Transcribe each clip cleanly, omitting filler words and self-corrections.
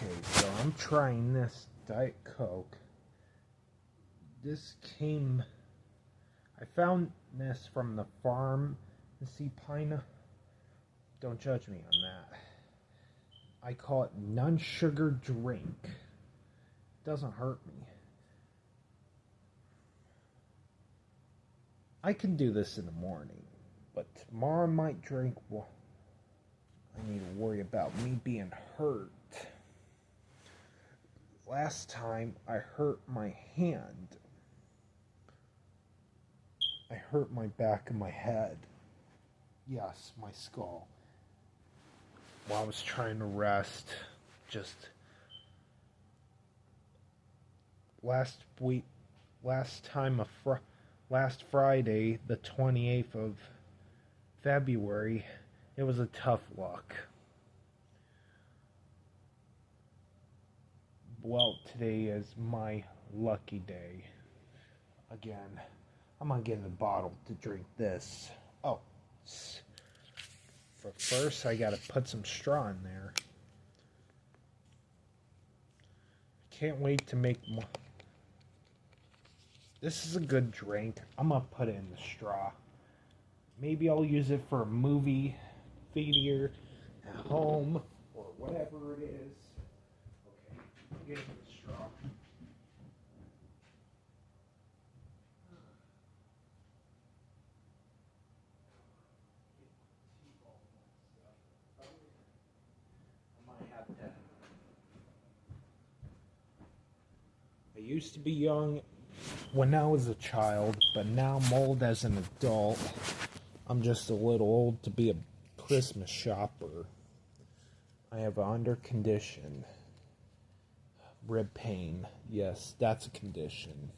Okay, so I'm trying this Diet Coke. I found this from the farm in Pina. Don't judge me on that. I call it non-sugar drink. Doesn't hurt me. I can do this in the morning, but tomorrow I might drink. Well, I need to worry about me being hurt. Last time I hurt my hand. I hurt my back of my head. Yes, my skull. While I was trying to rest. Just last Friday, the 28th of February, it was a tough luck. Well, today is my lucky day. Again, I'm gonna get in the bottle to drink this. Oh, but first I gotta put some straw in there. Can't wait to make more. This is a good drink. I'm gonna put it in the straw. Maybe I'll use it for a movie theater at home or whatever it is. Okay, I'll get it in the straw. I used to be young when I was a child, but now I'm old as an adult. I'm just a little old to be a Christmas shopper. I have an under condition. Rib pain. Yes, that's a condition.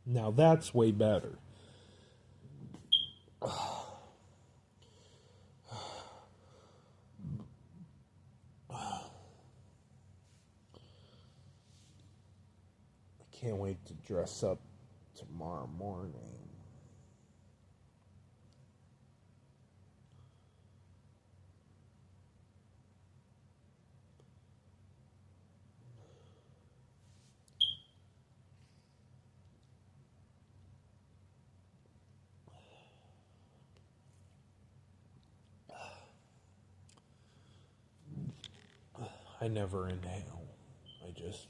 Now that's way better. Can't wait to dress up tomorrow morning. I never inhale. I just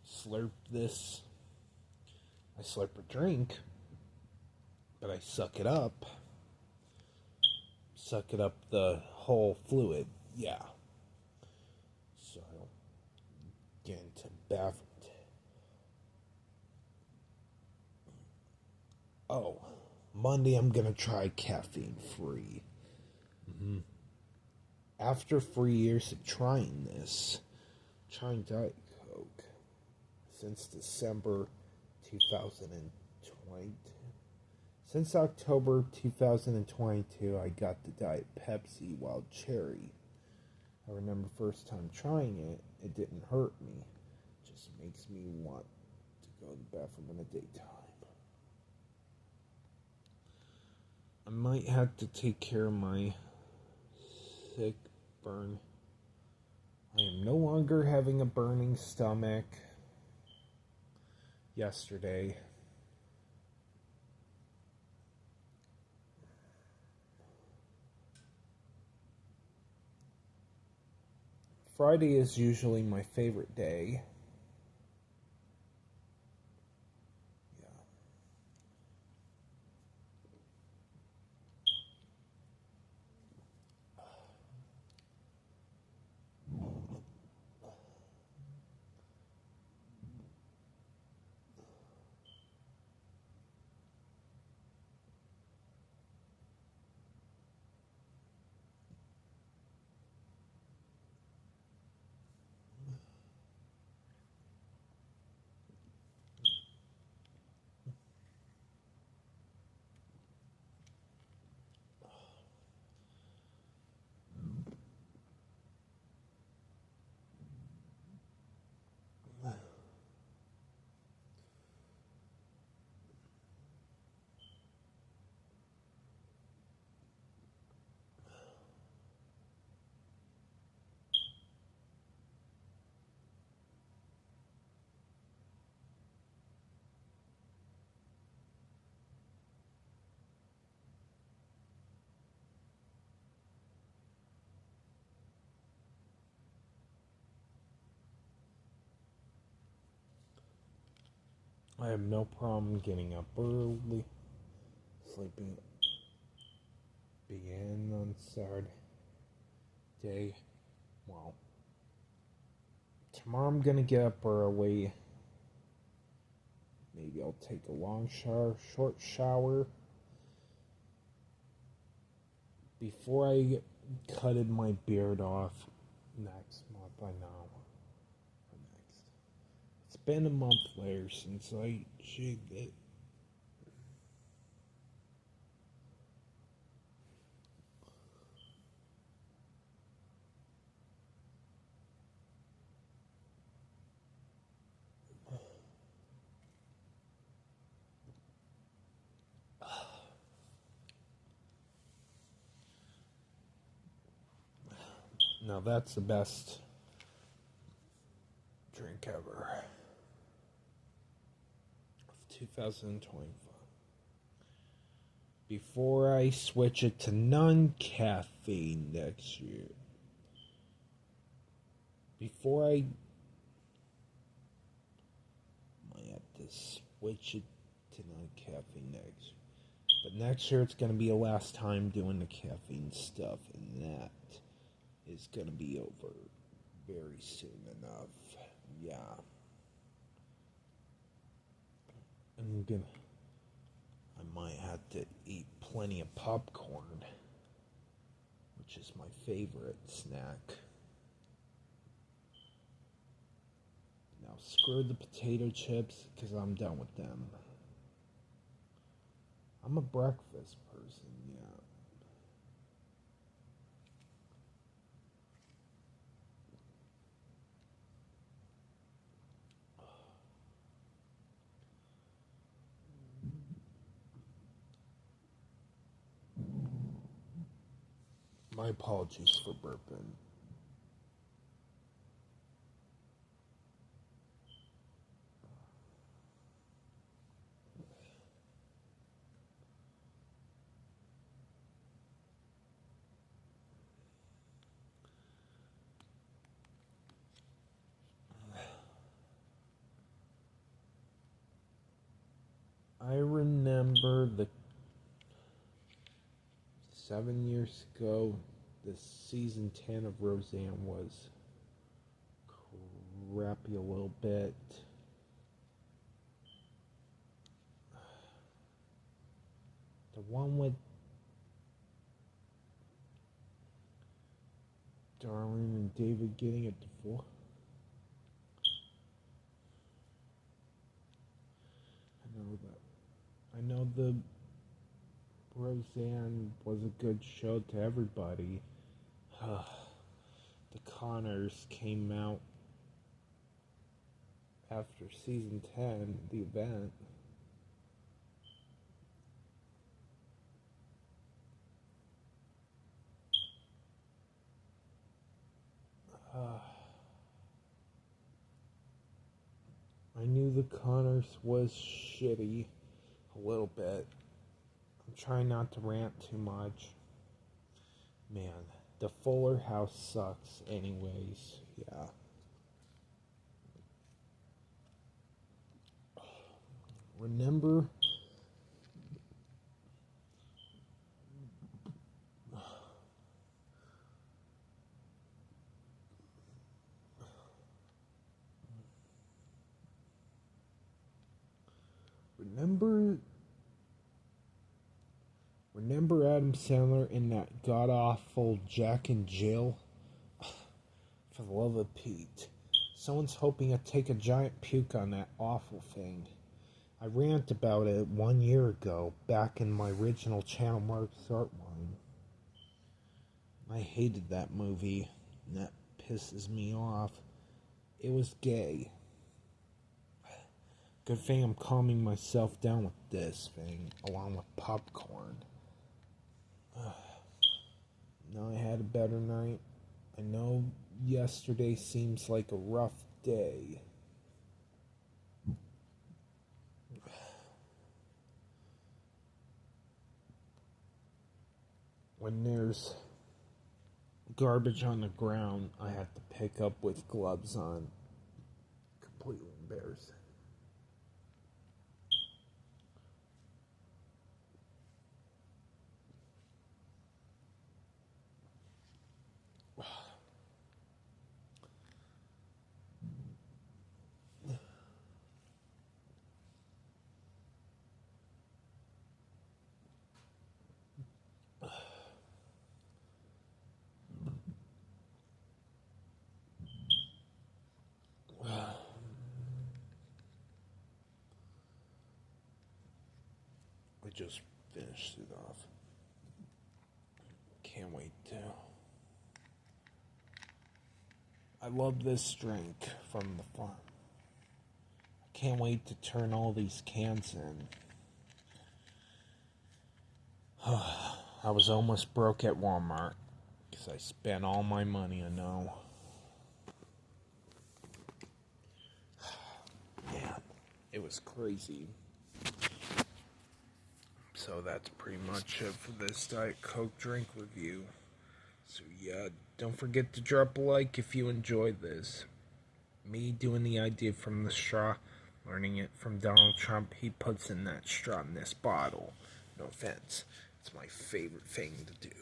slurp this. I slurp a drink, but I suck it up. Suck it up the whole fluid. Yeah. So I don't get into bath. Oh, Monday I'm gonna try caffeine free. After 3 years of trying Diet Coke, since December 2022. Since October 2022, I got the Diet Pepsi Wild Cherry. I remember first time trying it, it didn't hurt me. It just makes me want to go to the bathroom in the daytime. I might have to take care of my sick burn. I am no longer having a burning stomach. Yesterday, Friday is usually my favorite day. I have no problem getting up early, sleeping begin on Saturday. Well, tomorrow I'm gonna get up early. Maybe I'll take a long shower, short shower. Before I cutted my beard off next month, I know. It's been a month later since I shaved it. Now that's the best drink ever of 2025. Before I switch it to non-caffeine next year. Before I might have to switch it to non-caffeine next year. But next year it's going to be the last time doing the caffeine stuff, and that is going to be over very soon enough. Yeah. I might have to eat plenty of popcorn, which is my favorite snack. Now screw the potato chips, because I'm done with them. I'm a breakfast person, yeah. My apologies for burping. I remember 7 years ago, the season 10 of Roseanne was crappy a little bit. The one with Darlene and David getting a divorce. I know the Roseanne was a good show to everybody. The Connors came out after season 10, the event. I knew the Connors was shitty a little bit. I'm trying not to rant too much. Man, the Fuller House sucks anyways. Yeah. Remember Remember Adam Sandler in that god-awful Jack and Jill? For the love of Pete. Someone's hoping I take a giant puke on that awful thing. I ranted about it 1 year ago, back in my original Channel Marks Artline. I hated that movie, and that pisses me off. It was gay. Good thing I'm calming myself down with this thing, along with popcorn. Now I had a better night. I know yesterday seems like a rough day. When there's garbage on the ground, I have to pick up with gloves on. Completely embarrassing. just finished it off. Can't wait to. I love this drink from the farm. I can't wait to turn all these cans in. I was almost broke at Walmart because I spent all my money, I know. Man, it was crazy. So that's pretty much it for this Diet Coke drink review. So yeah, don't forget to drop a like if you enjoyed this. Me doing the idea from the straw, learning it from Donald Trump. He puts in that straw in this bottle. No offense. It's my favorite thing to do.